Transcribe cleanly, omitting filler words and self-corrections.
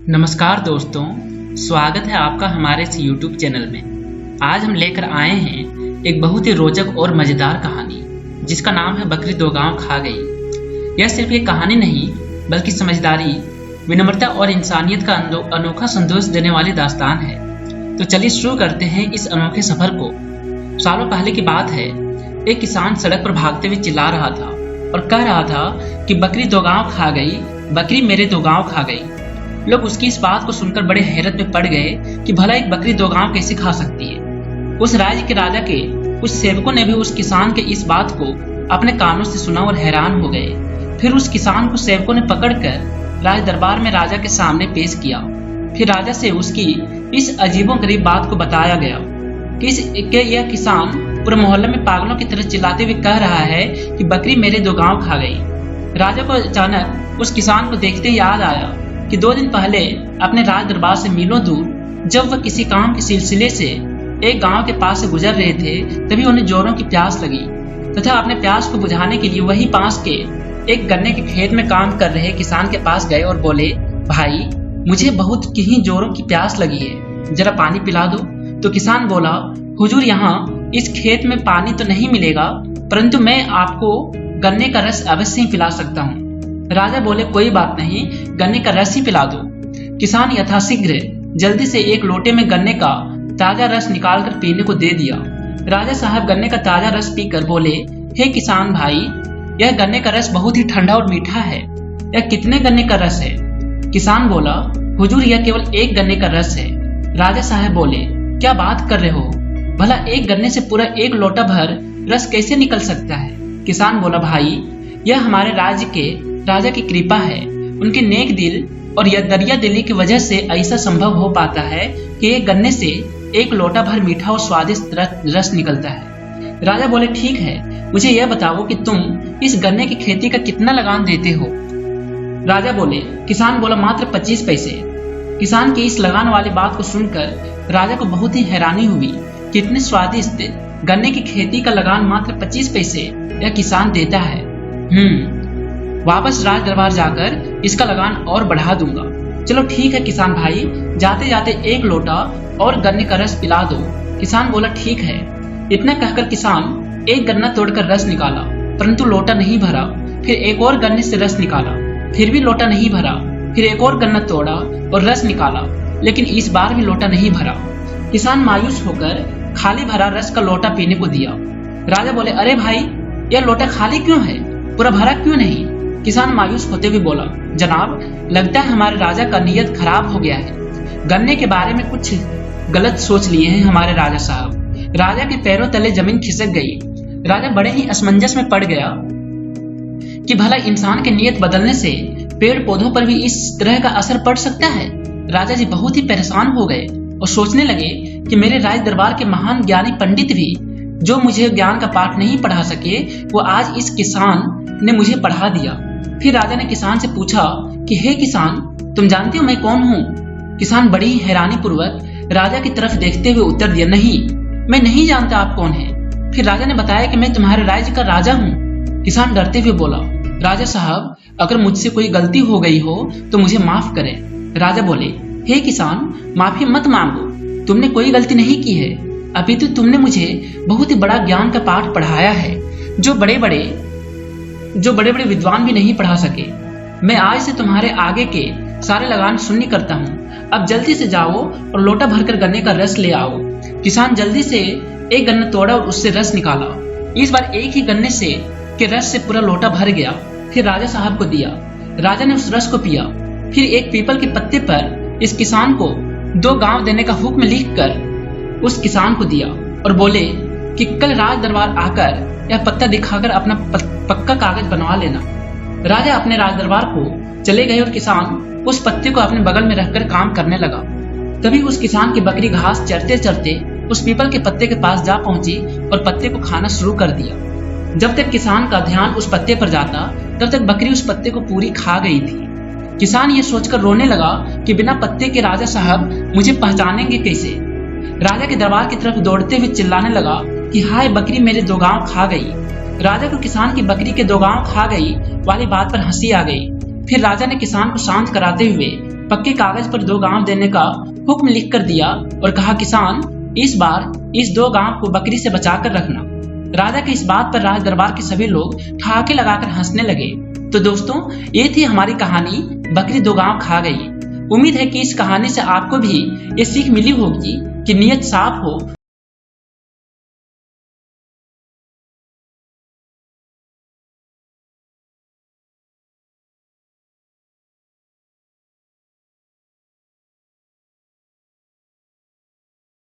नमस्कार दोस्तों, स्वागत है आपका हमारे इस YouTube चैनल में। आज हम लेकर आए हैं एक बहुत ही रोचक और मज़ेदार कहानी जिसका नाम है बकरी दो गांव खा गई। यह सिर्फ एक कहानी नहीं बल्कि समझदारी, विनम्रता और इंसानियत का अनोखा संदेश देने वाली दास्तान है। तो चलिए शुरू करते हैं इस अनोखे सफर को। सालों पहले की बात है, एक किसान सड़क पर भागते हुए चिल्ला रहा था और कह रहा था कि बकरी दो गांव खा गई, बकरी मेरे दो गांव खा गई। लोग उसकी इस बात को सुनकर बड़े हैरत में पड़ गए कि भला एक बकरी दो गांव कैसे खा सकती है। उस राज्य के राजा के कुछ सेवकों ने भी उस किसान के इस बात को अपने कानों से सुना और हैरान हो गए। फिर उस किसान को सेवकों ने पकड़कर राज दरबार में राजा के सामने पेश किया। फिर राजा से उसकी इस अजीबोगरीब बात को बताया गया कि यह किसान पूरे मोहल्ले में पागलों की तरह चिल्लाते हुए कह रहा है कि बकरी मेरे दो गांव खा गई। राजा को अचानक उस किसान को देखते ही याद आया कि 2 दिन पहले अपने राज दरबार से मीलों दूर जब वह किसी काम के सिलसिले से एक गांव के पास से गुजर रहे थे, तभी उन्हें जोरों की प्यास लगी तथा अपने प्यास को बुझाने के लिए वही पास के एक गन्ने के खेत में काम कर रहे किसान के पास गए और बोले, भाई मुझे बहुत ही जोरों की प्यास लगी है, जरा पानी पिला दो। तो किसान बोला, हुजूर यहाँ इस खेत में पानी तो नहीं मिलेगा, परंतु मैं आपको गन्ने का रस अवश्य ही पिला सकता हूँ। राजा बोले, कोई बात नहीं, गन्ने का रस ही पिला दो। किसान यथाशीघ्र जल्दी से एक लोटे में गन्ने का ताजा रस निकालकर पीने को दे दिया। राजा साहब गन्ने का ताजा रस पीकर बोले, हे किसान भाई, यह गन्ने का रस बहुत ही ठंडा और मीठा है। यह कितने गन्ने का रस है? किसान बोला, हुजूर यह केवल एक गन्ने का रस है। राजा साहब बोले, क्या बात कर रहे हो? भला एक गन्ने से पूरा एक लोटा भर रस कैसे निकल सकता है? किसान बोला, भाई यह हमारे राज्य के राजा की कृपा है। उनके नेक दिल और यह दरिया दिली की वजह से ऐसा संभव हो पाता है कि एक गन्ने से एक लोटा भर मीठा और स्वादिष्ट रस निकलता है। राजा बोले, ठीक है, मुझे यह बताओ कि तुम इस गन्ने की खेती का कितना लगान देते हो? राजा बोले, किसान बोला, मात्र 25 पैसे। किसान की इस लगान वाली बात को सुनकर राजा को बहुत ही हैरानी हुई कि इतने स्वादिष्ट गन्ने की खेती का लगान मात्र 25 पैसे यह किसान देता है। वापस राज दरबार जाकर इसका लगान और बढ़ा दूंगा। चलो ठीक है किसान भाई, जाते जाते एक लोटा और गन्ने का रस पिला दो। किसान बोला, ठीक है। इतना कहकर किसान एक गन्ना तोड़कर रस निकाला, परंतु लोटा नहीं भरा। फिर एक और गन्ने से रस निकाला, फिर भी लोटा नहीं भरा। फिर एक और गन्ना तोड़ा और रस निकाला, लेकिन इस बार भी लोटा नहीं भरा। किसान मायूस होकर खाली भरा रस का लोटा पीने को दिया। राजा बोले, अरे भाई, यह लोटा खाली क्यों है, पूरा भरा क्यों नहीं? किसान मायूस होते हुए बोला, जनाब, लगता है हमारे राजा का नियत खराब हो गया है। गन्ने के बारे में कुछ गलत सोच लिए हैं हमारे राजा साहब। राजा के पैरों तले जमीन खिसक गई। राजा बड़े ही असमंजस में पड़ गया कि भला इंसान के नियत बदलने से पेड़ पौधों पर भी इस तरह का असर पड़ सकता है। राजा जी बहुत ही परेशान हो गए और सोचने लगे कि मेरे राज दरबार के महान ज्ञानी पंडित भी जो मुझे ज्ञान का पाठ नहीं पढ़ा सके, वो आज इस किसान ने मुझे पढ़ा दिया। फिर राजा ने किसान से पूछा कि हे किसान, तुम जानते हो मैं कौन हूँ? किसान बड़ी ही हैरानी पूर्वक राजा की तरफ देखते हुए उत्तर दिया, नहीं, मैं नहीं जानता आप कौन है। फिर राजा ने बताया कि मैं तुम्हारे राज्य का राजा हूँ। किसान डरते हुए बोला, राजा साहब, अगर मुझसे कोई गलती हो गई हो तो मुझे माफ करें। राजा बोले, हे किसान, माफी मत मांगो, तुमने कोई गलती नहीं की है, अपितु तुमने मुझे बहुत ही बड़ा ज्ञान का पाठ पढ़ाया है जो बड़े बड़े विद्वान भी नहीं पढ़ा सके। मैं आज से तुम्हारे आगे के सारे लगान सुन्नी करता हूँ। अब जल्दी से जाओ और लोटा भरकर गन्ने का रस ले आओ। किसान जल्दी से एक गन्ना तोड़ा और उससे रस निकाला। इस बार एक ही गन्ने से के रस से पूरा लोटा भर गया। फिर राजा साहब को दिया। राजा ने उस रस को पिया। फिर एक पीपल के पत्ते पर इस किसान को 2 गांव देने का हुक्म लिखकर उस किसान को दिया और बोले कि कल राज दरबार आकर यह पत्ता दिखाकर अपना पक्का कागज बनवा लेना। राजा अपने राज दरबार को चले गए और किसान उस पत्ते को अपने बगल में रखकर काम करने लगा। तभी उस किसान की बकरी घास चरते चरते उस पीपल के पत्ते के पास जा पहुंची और पत्ते को खाना शुरू कर दिया। जब तक किसान का ध्यान उस पत्ते पर जाता, तब तक बकरी उस पत्ते को पूरी खा गई थी। किसान ये सोचकर रोने लगा कि बिना पत्ते के राजा साहब मुझे पहचानेंगे कैसे। राजा के दरबार की तरफ दौड़ते हुए चिल्लाने लगा कि हाय, बकरी मेरे 2 गांव खा गई। राजा को किसान की बकरी के 2 गांव खा गई वाली बात पर हंसी आ गई। फिर राजा ने किसान को शांत कराते हुए पक्के कागज पर 2 गांव देने का हुक्म लिख कर दिया और कहा, किसान इस बार इस 2 गांव को बकरी से बचा कर रखना। राजा की इस बात पर राज दरबार के सभी लोग ठहाके लगाकर हंसने लगे। तो दोस्तों, ये थी हमारी कहानी बकरी 2 गांव खा गई। उम्मीद है कि इस कहानी से आपको भी ये सीख मिली होगी कि नियत साफ हो